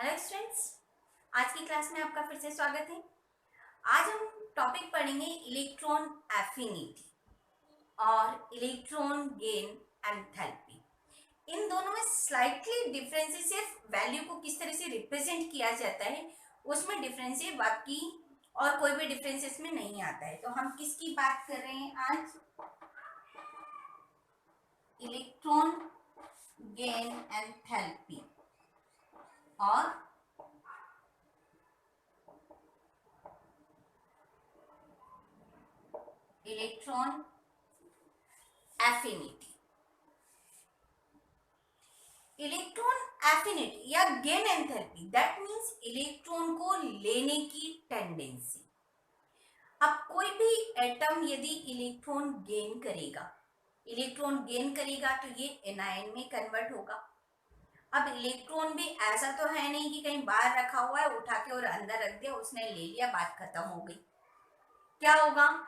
Hello students, आज की class में आपका फिर से स्वागत है। आज हम टॉपिक पढ़ेंगे इलेक्ट्रॉन एफिनिटी और इलेक्ट्रॉन गेन एंथैल्पी। इन दोनों में स्लाइटली डिफरेंस है, सिर्फ वैल्यू को किस तरह से रिप्रेजेंट किया जाता है उसमें डिफरेंस है, बाकी और कोई भी डिफरेंस इसमें नहीं आता है। तो हम किसकी बात कर रहे हैं आज? इलेक्ट्रॉन गेन एंथैल्पी और इलेक्ट्रॉन एफिनिटी। इलेक्ट्रॉन एफिनिटी या gain enthalpy, that means electron को लेने की टेंडेंसी। अब कोई भी एटम यदि इलेक्ट्रॉन गेन करेगा तो ये एनायन में कन्वर्ट होगा। अब इलेक्ट्रॉन भी ऐसा तो है नहीं कि कहीं बाहर रखा हुआ है, उठा के और अंदर रख दिया, उसने ले लिया, बात खत्म हो गई। क्या होगा?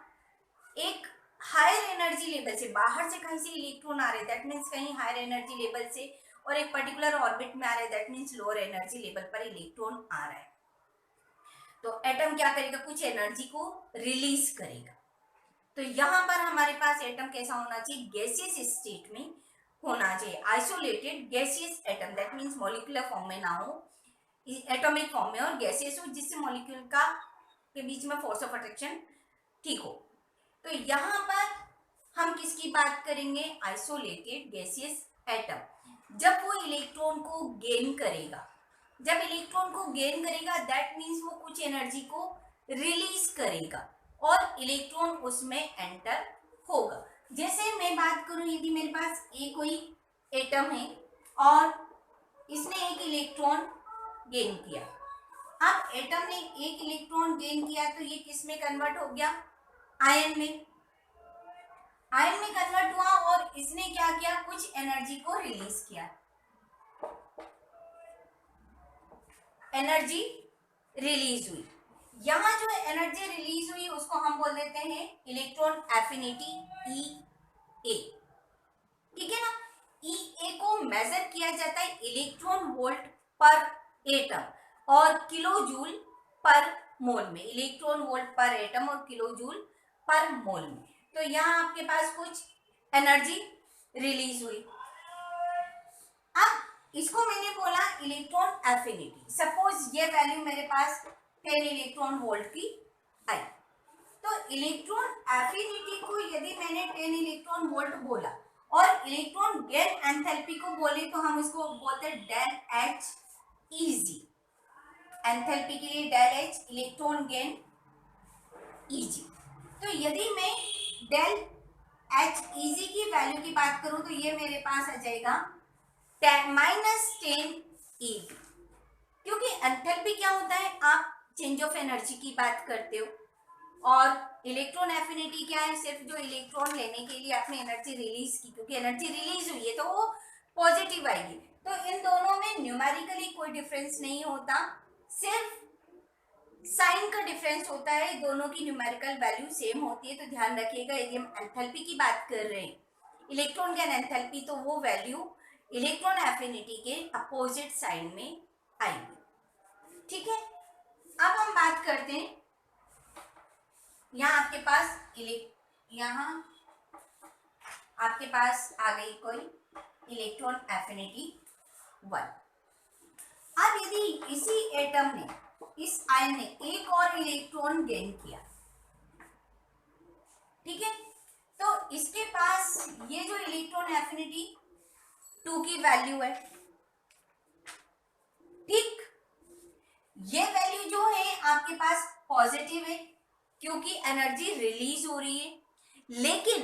एक हायर एनर्जी लेवल से, बाहर से कहीं से इलेक्ट्रॉन आ रहे, दैट मीन्स कहीं हायर एनर्जी लेवल से, और एक पर्टिकुलर ऑर्बिट में आ रहे, that means lower energy level पर इलेक्ट्रॉन आ रहा है। तो एटम क्या करेगा? कुछ एनर्जी को रिलीज करेगा। तो यहां पर हमारे पास एटम कैसा होना चाहिए? गैसियस स्टेट में होना चाहिए, isolated gaseous atom, that means molecular form में ना हो, एटॉमिक फॉर्म में, और गैसियस हो जिससे मॉलिक्यूल का के बीच में फोर्स ऑफ अट्रैक्शन ठीक हो। तो यहां पर हम किसकी बात करेंगे? Isolated gaseous atom. जब वो इलेक्ट्रॉन को गेन करेगा, दैट मीन्स वो कुछ एनर्जी को रिलीज करेगा और इलेक्ट्रॉन उसमें एंटर होगा। जैसे मैं बात करूं, यदि मेरे पास एक कोई एटम है और इसने एक इलेक्ट्रॉन गेन किया। अब एटम ने एक इलेक्ट्रॉन गेन किया तो ये किस में कन्वर्ट हो गया? आयन में कन्वर्ट हुआ, और इसने क्या किया? कुछ एनर्जी को रिलीज किया, एनर्जी रिलीज हुई। यहां जो एनर्जी रिलीज हुई उसको हम बोल देते हैं इलेक्ट्रॉन एफिनिटी, ई ए। ठीक है ना? ई ए को मेजर किया जाता है इलेक्ट्रॉन वोल्ट पर एटम और किलो जूल पर मोल में, इलेक्ट्रॉन वोल्ट पर एटम और किलो जूल पर मोल में। तो यहाँ आपके पास कुछ एनर्जी रिलीज हुई। अब इसको मैंने बोला इलेक्ट्रॉन एफिनिटी। सपोज ये वैल्यू मेरे पास 10 इलेक्ट्रॉन वोल्ट की आई, तो इलेक्ट्रॉन एफिनिटी को यदि मैंने 10 इलेक्ट्रॉन वोल्ट बोला और इलेक्ट्रॉन गेन एंथैल्पी को बोले तो हम इसको बोलते हैं डेल एच ईजी। एंथैल्पी के लिए del H, electron gain EG. तो यदि मैं डेल एच ईजी की वैल्यू की बात करूं तो ये मेरे पास आ जाएगा -10 eV। क्योंकि एंथैल्पी क्या होता है? आप चेंज ऑफ एनर्जी की बात करते हो, और इलेक्ट्रॉन एफिनिटी क्या है? सिर्फ जो इलेक्ट्रॉन लेने के लिए आपने एनर्जी रिलीज की, क्योंकि एनर्जी रिलीज हुई है तो वो पॉजिटिव आएगी। तो इन दोनों में न्यूमेरिकली कोई डिफरेंस नहीं होता, सिर्फ साइन का डिफरेंस होता है। दोनों की न्यूमेरिकल वैल्यू सेम होती है। तो ध्यान रखिएगा, यदि हम एंथैल्पी की बात कर रहे हैं, इलेक्ट्रॉन गेन एंथैल्पी, तो वो वैल्यू इलेक्ट्रॉन एफिनिटी के अपोजिट साइन में आएगी। ठीक है? अब हम बात करते हैं, यहाँ आपके पास यहाँ आपके पास आ गई कोई इलेक्ट्रॉन एफिनिटी 1। अब यदि इसी एटम ने, इस आयन ने एक और इलेक्ट्रॉन गेन किया, ठीक है, तो इसके पास ये जो इलेक्ट्रॉन एफिनिटी 2 की वैल्यू है, ठीक, ये वैल्यू जो है आपके पास पॉजिटिव है क्योंकि एनर्जी रिलीज हो रही है। लेकिन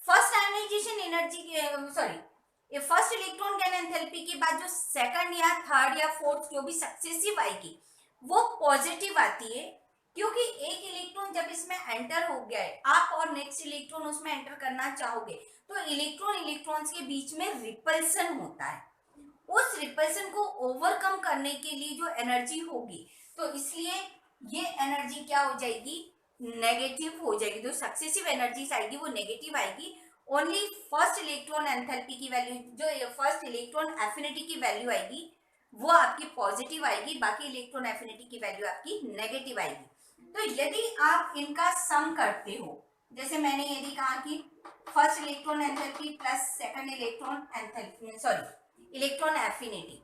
फर्स्ट आयनाइजेशन एनर्जी के फर्स्ट इलेक्ट्रॉन गेन एंथैल्पी के बाद जो सेकंड या थर्ड या फोर्थ जो भी सक्सेसिव आएगी वो पॉजिटिव आती है, क्योंकि एक इलेक्ट्रॉन जब इसमें एंटर हो गया है, आप और नेक्स्ट इलेक्ट्रॉन उसमें एंटर करना चाहोगे तो इलेक्ट्रॉन्स के बीच में रिपल्सन होता है। उस रिपल्सन को ओवरकम करने के लिए जो एनर्जी होगी, तो इसलिए ये एनर्जी क्या हो जाएगी? नेगेटिव हो जाएगी। जो सक्सेसिव एनर्जीज आएगी वो नेगेटिव आएगी। ओनली फर्स्ट इलेक्ट्रॉन एंथैल्पी की वैल्यू, जो फर्स्ट इलेक्ट्रॉन एफिनिटी की वैल्यू आएगी, वो आपकी पॉजिटिव आएगी, बाकी इलेक्ट्रॉन एफिनिटी की वैल्यू आपकी नेगेटिव आएगी। तो यदि आप इनका सम करते हो, जैसे मैंने यदि कहा कि first electron enthalpy plus second electron enthalpy sorry electron affinity,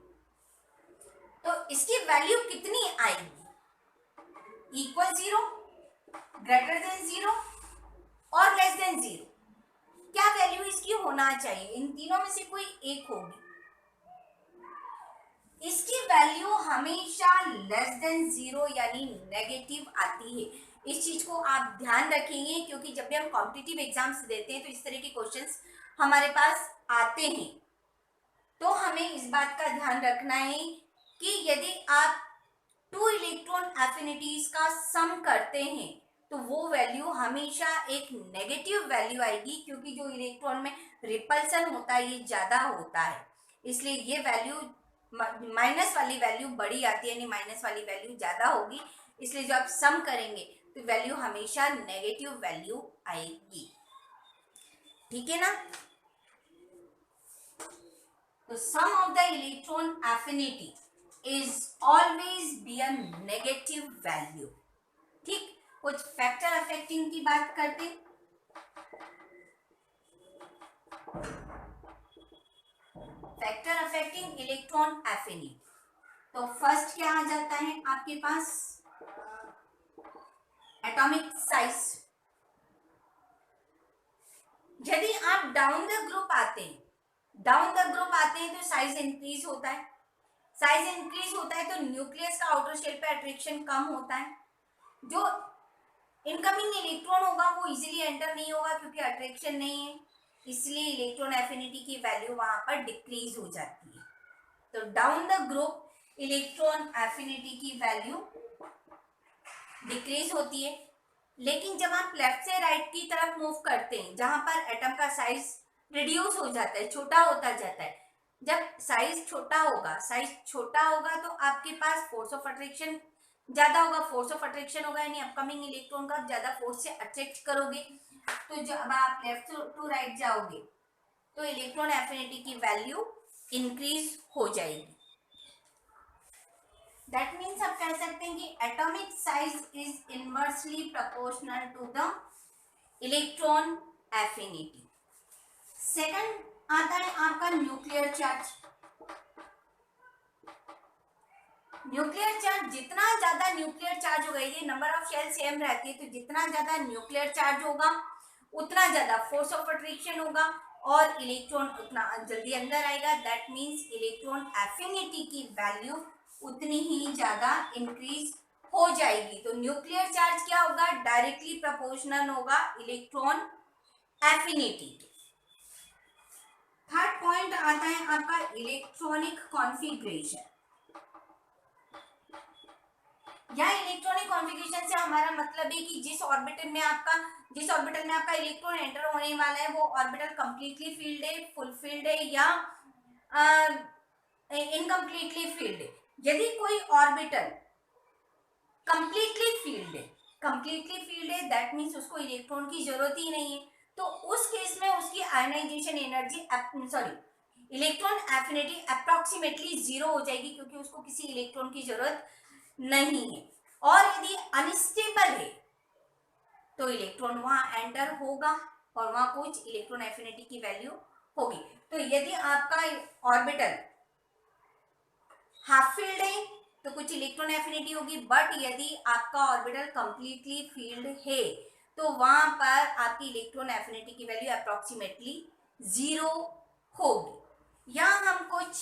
तो इसकी वैल्यू कितनी आएगी? इक्वल 0, ग्रेटर देन 0 और लेस देन 0। क्या वैल्यू इसकी होना चाहिए? इन तीनों में से कोई एक होगी। इसकी वैल्यू हमेशा लेस देन 0 यानी नेगेटिव आती है। इस चीज को आप ध्यान रखेंगे, क्योंकि जब भी हम कॉम्पिटिटिव एग्जाम्स देते हैं तो इस तरह के क्वेश्चंस हमारे पास आते हैं। तो हमें इस बात का ध्यान रखना है कि यदि आप 2 इलेक्ट्रॉन एफिनिटीज का सम करते हैं तो वो वैल्यू हमेशा एक नेगेटिव वैल्यू आएगी, क्योंकि जो इलेक्ट्रॉन में रिपल्सन होता है ये ज्यादा होता है, इसलिए ये वैल्यू माइनस वाली वैल्यू बड़ी आती है, यानी माइनस वाली वैल्यू ज्यादा होगी। इसलिए जब आप सम करेंगे तो वैल्यू हमेशा नेगेटिव वैल्यू आएगी। ठीक है ना? तो sum of the electron affinity is always be a negative value। ठीक, कुछ फैक्टर अफेक्टिंग की बात करते। फैक्टर अफेक्टिंग इलेक्ट्रॉन एफिनिटी, तो फर्स्ट क्या आ जाता है आपके पास? Atomic size. यदि आप डाउन द ग्रुप आते हैं तो साइज इंक्रीज होता है। साइज इंक्रीज होता है तो न्यूक्लियस का आउटर शेल पे अट्रैक्शन कम होता है। जो इनकमिंग इलेक्ट्रॉन होगा वो इजीली एंटर नहीं होगा, क्योंकि अट्रैक्शन नहीं है, इसलिए इलेक्ट्रॉन एफिनिटी की वैल्यू वहां पर डिक्रीज हो जाती है। तो down the group electron affinity की वैल्यू डिक्रीज होती है। लेकिन जब आप लेफ्ट से राइट की तरफ मूव करते हैं, जहां पर एटम का साइज रिड्यूस हो जाता है, छोटा होता जाता है, जब साइज छोटा होगा तो आपके पास फोर्स ऑफ अट्रैक्शन ज्यादा होगा। फोर्स ऑफ अट्रैक्शन होगा यानी अपकमिंग इलेक्ट्रॉन का ज्यादा फोर्स से अट्रैक्ट करोगे। तो जब आप लेफ्ट टू राइट जाओगे तो इलेक्ट्रॉन एफिनिटी की वैल्यू इंक्रीज हो जाएगी। दैट मीन्स आप कह सकते हैं कि atomic size is inversely proportional to the electron affinity. Second आता है आपका न्यूक्लियर चार्ज। न्यूक्लियर चार्ज, जितना ज्यादा न्यूक्लियर चार्ज होगा, ये नंबर ऑफ शेल सेम रहती है, तो जितना ज्यादा न्यूक्लियर चार्ज होगा उतना ज्यादा फोर्स ऑफ अट्रैक्शन होगा और इलेक्ट्रॉन उतना जल्दी अंदर आएगा। दैट मीन्स इलेक्ट्रॉन एफिनिटी की वैल्यू उतनी ही ज्यादा इंक्रीज हो जाएगी। तो न्यूक्लियर चार्ज क्या होगा? डायरेक्टली प्रोपोर्शनल होगा इलेक्ट्रॉन एफिनिटी। थर्ड पॉइंट आता है आपका इलेक्ट्रॉनिक कॉन्फ़िगरेशन। या इलेक्ट्रॉनिक कॉन्फ़िगरेशन से हमारा मतलब है कि जिस ऑर्बिटल में आपका इलेक्ट्रॉन एंटर होने वाला है वो ऑर्बिटल कंप्लीटली फील्ड है, फुल फील्ड है या इनकम्प्लीटली फील्ड है। यदि कोई ऑर्बिटल कंप्लीटली फील्ड है दैट मीन्स उसको इलेक्ट्रॉन की जरूरत ही नहीं है। तो उस केस में उसकी ionisation energy electron affinity approximately 0 हो जाएगी, क्योंकि उसको किसी इलेक्ट्रॉन की जरूरत नहीं है। और यदि अनस्टेबल है तो इलेक्ट्रॉन वहां एंटर होगा और वहां कुछ इलेक्ट्रॉन एफिनिटी की वैल्यू होगी। तो यदि आपका ऑर्बिटल हाफ फील्ड है तो कुछ इलेक्ट्रॉन एफिनिटी होगी, बट यदि आपका ऑर्बिटल कंप्लीटली फील्ड है तो वहां पर आपकी इलेक्ट्रॉन एफिनिटी की वैल्यू अप्रोक्सीमेटली 0 होगी। यहां हम कुछ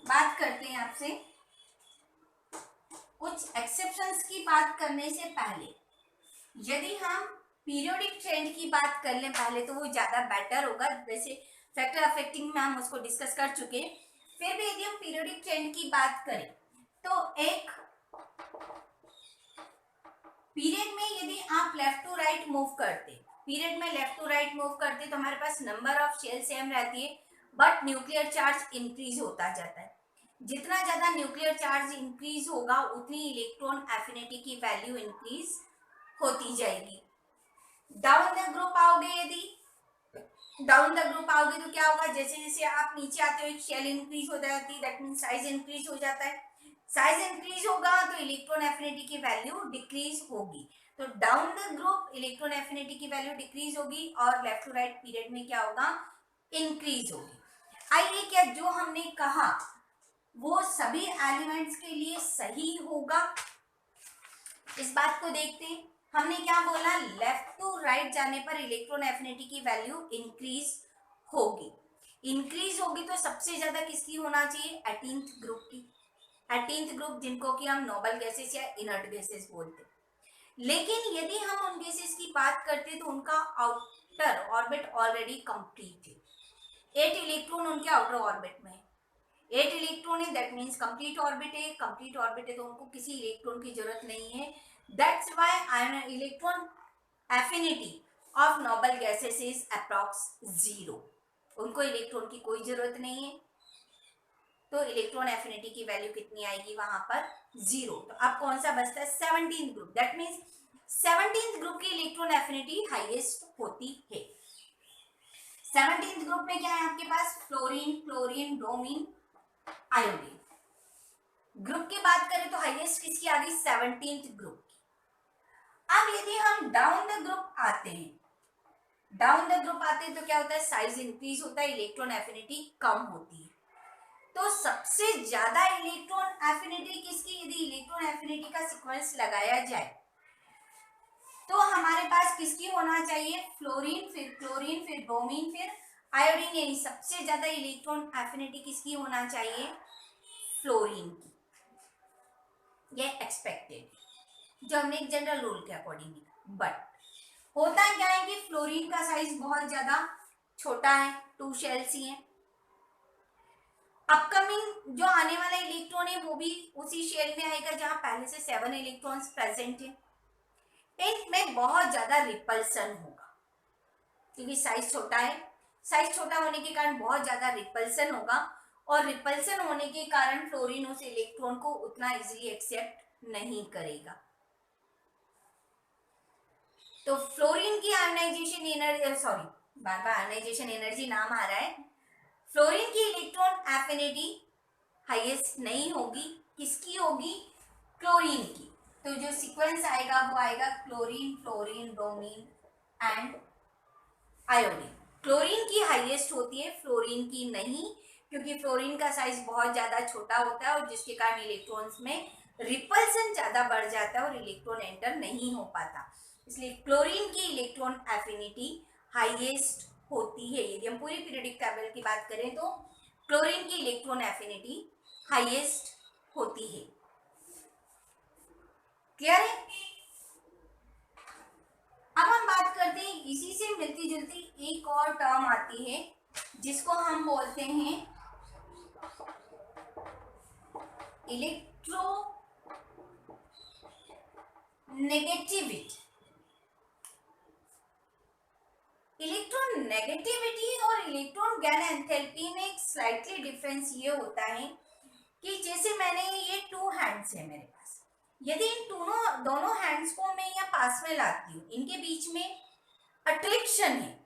बात करते हैं आपसे, कुछ एक्सेप्शंस की बात करने से पहले यदि हम पीरियोडिक ट्रेंड की बात कर लें पहले तो वो ज्यादा बेटर होगा। वैसे फैक्टर अफेक्टिंग में हम उसको डिस्कस कर चुके, फिर भी यदि हम पीरियोडिक ट्रेंड की बात करें तो एक पीरियड में यदि आप लेफ्ट टू राइट मूव करते तो हमारे पास नंबर ऑफ शेल सेम रहती है, बट न्यूक्लियर चार्ज इंक्रीज होता जाता है। जितना ज्यादा न्यूक्लियर चार्ज इंक्रीज होगा उतनी इलेक्ट्रॉन एफिनिटी की वैल्यू इंक्रीज होती जाएगी। डाउन द ग्रुप आओगे यदि डाउन द ग्रुप आओगे तो क्या होगा, जैसे जैसे आप नीचे आते हो एक शेल इंक्रीज हो जाती है, दैट मीन साइज इंक्रीज हो जाता है। साइज इंक्रीज होगा तो इलेक्ट्रॉन एफिनिटी की वैल्यू डिक्रीज होगी। तो down the group electron affinity की वैल्यू डिक्रीज होगी और लेफ्ट टू राइट पीरियड में क्या होगा, इंक्रीज होगी। आइए, क्या जो हमने कहा वो सभी एलिमेंट्स के लिए सही होगा, इस बात को देखते हैं। हमने क्या बोला, लेफ्ट टू राइट जाने पर इलेक्ट्रॉन एफिनिटी की वैल्यू इंक्रीज होगी। इंक्रीज होगी तो सबसे ज्यादा किसकी होना चाहिए, 18th ग्रुप की। 18th ग्रुप जिनको कि हम नोबल गैसेस या इनर्ट गैसेस बोलते हैं। लेकिन यदि हम उन गैसेस की बात करते तो उनका आउटर ऑर्बिट ऑलरेडी कंप्लीट है, 8 इलेक्ट्रॉन उनके आउटर ऑर्बिट में है। 8 इलेक्ट्रॉन है, दैट मीन्स कंप्लीट ऑर्बिट है। कंप्लीट ऑर्बिट है तो उनको किसी इलेक्ट्रॉन की जरूरत नहीं है। That's why ion electron affinity of noble gases is approx 0। उनको इलेक्ट्रॉन की कोई जरूरत नहीं है, तो इलेक्ट्रॉन एफिनिटी की वैल्यू कितनी आएगी वहां पर, 0। तो अब कौन सा बचता है, 17th group. That means 17th group की इलेक्ट्रॉन एफिनिटी हाईएस्ट होती है। 17th ग्रुप में क्या है आपके पास, fluorine, chlorine, bromine, iodine. Group की बात करें तो हाईएस्ट किसकी आ गई, 17th ग्रुप की। अब यदि हम डाउन द ग्रुप आते हैं, डाउन द ग्रुप आते हैं तो क्या होता है, साइज इंक्रीज होता है, इलेक्ट्रॉन एफिनिटी कम होती है। तो सबसे ज्यादा इलेक्ट्रॉन एफिनिटी किसकी, यदि इलेक्ट्रॉन एफिनिटी का सीक्वेंस लगाया जाए तो हमारे पास किसकी होना चाहिए, फ्लोरीन, फिर क्लोरीन, फिर ब्रोमीन, फिर आयोडीन। यानी सबसे ज्यादा इलेक्ट्रॉन एफिनिटी किसकी होना चाहिए, फ्लोरीन की। ये एक्सपेक्टेड, जो हमने एक जनरल रूल के अकॉर्डिंग लिखा। बट होता क्या है कि फ्लोरीन का साइज बहुत ज्यादा छोटा है, 2 शेल्स ही हैं। अपकमिंग जो आने वाला इलेक्ट्रॉन है वो भी उसी शेल में आएगा जहां पहले से 7 इलेक्ट्रॉन्स प्रेजेंट है। इनमें बहुत ज्यादा रिपल्सन होगा क्योंकि साइज छोटा है। साइज छोटा होने के कारण बहुत ज्यादा रिपल्सन होगा और रिपल्सन होने के कारण फ्लोरीन उस इलेक्ट्रॉन को उतना इजीली एक्सेप्ट नहीं करेगा। तो फ्लोरीन की आयनाइजेशन एनर्जी, सॉरी बार बार आयनाइजेशन एनर्जी नाम आ रहा है। फ्लोरीन की इलेक्ट्रॉन एफिनिटी हाईएस्ट नहीं होगी, किसकी होगी, क्लोरीन की। तो जो सीक्वेंस आएगा वो आएगा chlorine, fluorine, bromine and iodine. Chlorine की हाईएस्ट होती है, फ्लोरीन की नहीं, क्योंकि फ्लोरीन का साइज बहुत ज्यादा छोटा होता है और जिसके कारण इलेक्ट्रॉन्स में रिपल्सन ज्यादा बढ़ जाता है और इलेक्ट्रॉन एंटर नहीं हो पाता। इसलिए क्लोरीन की इलेक्ट्रॉन एफिनिटी हाईएस्ट होती है। यदि हम पूरी पीरियोडिक टेबल की बात करें तो क्लोरीन की इलेक्ट्रॉन एफिनिटी हाईएस्ट होती है। क्लियर है। अब हम बात करते हैं, इसी से मिलती जुलती एक और टर्म आती है जिसको हम बोलते हैं इलेक्ट्रो नेगेटिविटी। इलेक्ट्रॉन नेगेटिविटी और इलेक्ट्रॉन गैन एंथैल्पी में एक स्लाइटली डिफरेंस ये होता है कि जैसे मैंने ये 2 हैंड्स है मेरे पास, यदि इन दोनों हैंड्स को मैं यहाँ पास में लाती हूँ, इनके बीच में अट्रैक्शन है,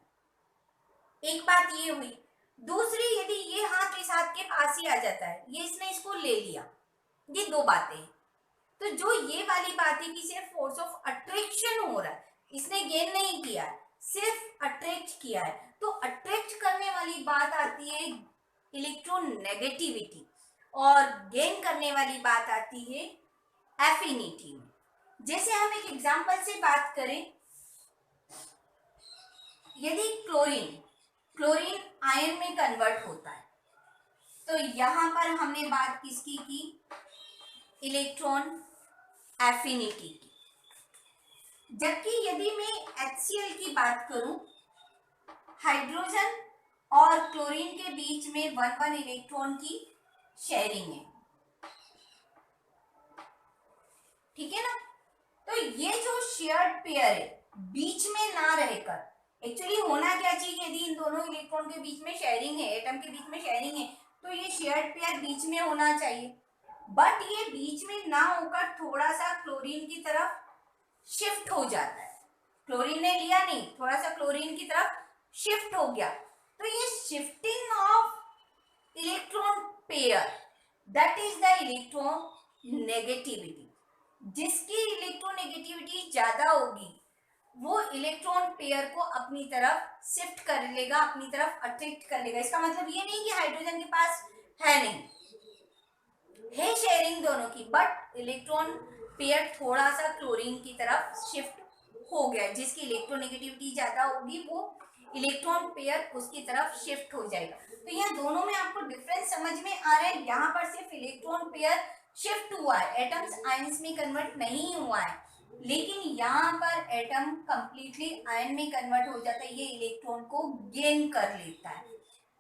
एक बात ये हुई। दूसरी, यदि ये हाथ इस हाथ के पास ही आ जाता है, ये इसने इसको ले लिया, ये 2 बातें। तो जो ये वाली बात है कि सिर्फ फोर्स ऑफ अट्रैक्शन हो रहा है, इसने गेन नहीं किया है, सिर्फ अट्रैक्ट किया है। तो अट्रैक्ट करने वाली बात आती है इलेक्ट्रॉन नेगेटिविटी और गेन करने वाली बात आती है एफिनिटी में। जैसे हम एक एग्जांपल से बात करें, यदि क्लोरीन आयन में कन्वर्ट होता है तो यहां पर हमने बात किसकी की, इलेक्ट्रॉन एफिनिटी की। जबकि यदि मैं HCl की बात करूं, हाइड्रोजन और क्लोरीन के बीच में 1-1 इलेक्ट्रॉन की शेयरिंग है, ठीक है ना। तो ये जो शेयर्ड पेयर है बीच में ना रहकर, एक्चुअली होना क्या चाहिए, यदि इन दोनों इलेक्ट्रॉन के बीच में शेयरिंग है, एटम के बीच में शेयरिंग है, तो ये शेयर्ड पेयर बीच में होना चाहिए। बट ये बीच में ना होकर थोड़ा सा क्लोरीन की तरफ शिफ्ट हो जाता है। क्लोरीन ने लिया नहीं, थोड़ा सा क्लोरीन की तरफ शिफ्ट हो गया। तो ये shifting of electron pair, that is the electron negativity. जिसकी इलेक्ट्रोनेगेटिविटी ज्यादा होगी वो इलेक्ट्रॉन पेयर को अपनी तरफ शिफ्ट कर लेगा, अपनी तरफ अट्रैक्ट कर लेगा। इसका मतलब ये नहीं कि हाइड्रोजन के पास है नहीं, है शेयरिंग दोनों की, बट इलेक्ट्रॉन पेयर थोड़ा सा क्लोरीन की तरफ शिफ्ट हो गया। जिसकी इलेक्ट्रोनेगेटिविटी ज्यादा होगी वो इलेक्ट्रॉन पेयर उसकी तरफ शिफ्ट हो जाएगा। तो यहाँ दोनों में आपको डिफरेंस समझ में आ रहा है। यहाँ पर सिर्फ इलेक्ट्रॉन पेयर शिफ्ट हुआ है, एटम्स आयंस में कन्वर्ट नहीं हुआ है, लेकिन यहाँ पर एटम कंप्लीटली आयन में कन्वर्ट हो जाता है, ये इलेक्ट्रॉन को गेन कर लेता है।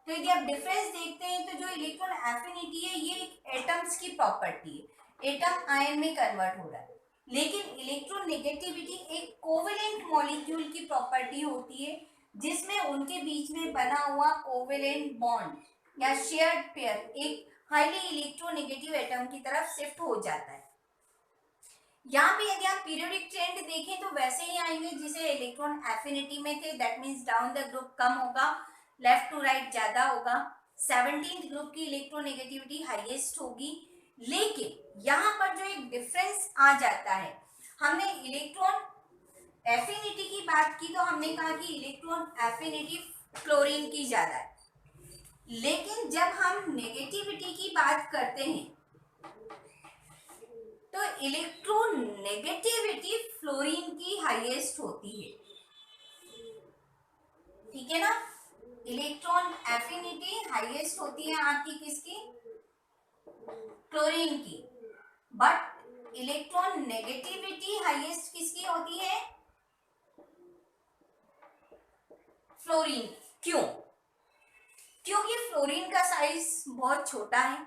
तो यदि आप डिफरेंस देखते हैं तो जो इलेक्ट्रॉन एफिनिटी है ये एटम्स की प्रॉपर्टी है, एटम आयन में कन्वर्ट हो रहा है, लेकिन इलेक्ट्रोनेगेटिविटी एक कोवेलेंट मॉलिक्यूल की प्रॉपर्टी होती है जिसमें उनके बीच में बना हुआ कोवेलेंट बॉन्ड या शेयर्ड पेयर एक हाईली इलेक्ट्रोनेगेटिव एटम की तरफ शिफ्ट हो जाता है। यहाँ पे यदि आप पीरियोडिक ट्रेंड देखें तो वैसे ही आएंगे जिसे इलेक्ट्रॉन एफिनिटी में थे, that means down the group कम होगा, लेफ्ट टू राइट ज्यादा होगा, 17th ग्रुप की इलेक्ट्रोनेगेटिविटी हाईएस्ट होगी। लेकिन यहाँ पर जो एक डिफरेंस आ जाता है, हमने इलेक्ट्रॉन एफिनिटी की बात की तो हमने कहा कि इलेक्ट्रॉन एफिनिटी क्लोरीन की ज्यादा है, लेकिन जब हम नेगेटिविटी की बात करते हैं तो इलेक्ट्रोनेगेटिविटी फ्लोरीन की हाईएस्ट होती है, ठीक है ना। इलेक्ट्रॉन एफिनिटी हाईएस्ट होती है आपकी किसकी, क्लोरीन की, बट इलेक्ट्रॉन नेगेटिविटी हाईएस्ट किसकी होती है, फ्लोरीन। क्यों? क्योंकि फ्लोरीन का साइज बहुत छोटा है,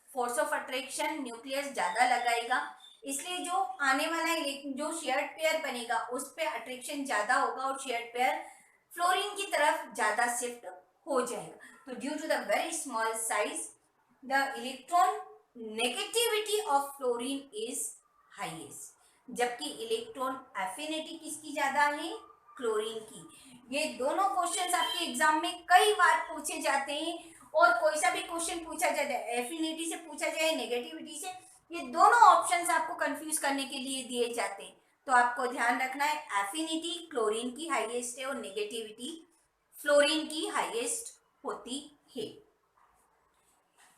फोर्स ऑफ अट्रैक्शन न्यूक्लियस ज्यादा लगाएगा, इसलिए जो आने वाला जो शेयर्ड पेयर बनेगा उस पे अट्रैक्शन ज्यादा होगा और शेयर्ड पेयर फ्लोरीन की तरफ ज्यादा शिफ्ट हो जाएगा। तो due to the very small size the electron negativity of fluorine is highest, जबकि इलेक्ट्रॉन एफिनिटी किसकी ज्यादा है, क्लोरीन की। ये दोनों क्वेश्चंस आपके एग्जाम में कई बार पूछे जाते हैं, और कोई सा भी क्वेश्चन पूछा जाए एफिनिटी से पूछा जाए नेगेटिविटी से, ये दोनों ऑप्शंस आपको कंफ्यूज करने के लिए दिए जाते हैं। तो आपको ध्यान रखना है एफिनिटी क्लोरीन की हाईएस्ट है और नेगेटिविटी फ्लोरीन की हाईएस्ट होती है।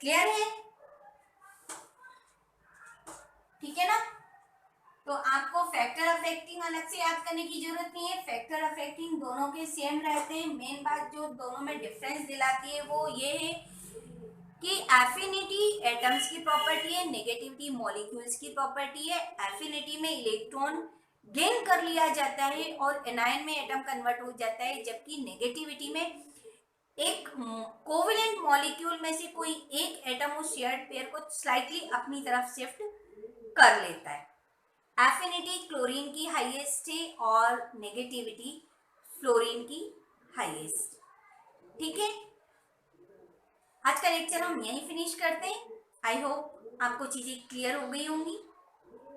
क्लियर है? ठीक है ना। तो आपको फैक्टर अफेक्टिंग अलग से याद करने की जरूरत नहीं है, फैक्टर अफेक्टिंग दोनों के सेम रहते हैं। मेन बात जो दोनों में डिफरेंस दिलाती है वो ये है कि एफिनिटी एटम्स की प्रॉपर्टी है, नेगेटिविटी मॉलिक्यूल्स की प्रॉपर्टी है। एफिनिटी में इलेक्ट्रॉन गेन कर लिया जाता है और एनायन में एटम कन्वर्ट हो जाता है, जबकि नेगेटिविटी में एक कोवेलेंट मॉलिक्यूल में से कोई एक एटम उस शेयर्ड पेयर को स्लाइटली अपनी तरफ शिफ्ट कर लेता है। एफिनिटी क्लोरीन की हाईएस्ट है और नेगेटिविटी फ्लोरीन की हाईएस्ट। ठीक है, आज का लेक्चर हम यहीं फिनिश करते हैं। आई होप आपको चीजें क्लियर हो गई होंगी।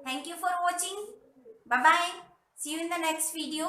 Thank you for watching, bye bye, see you in the next video.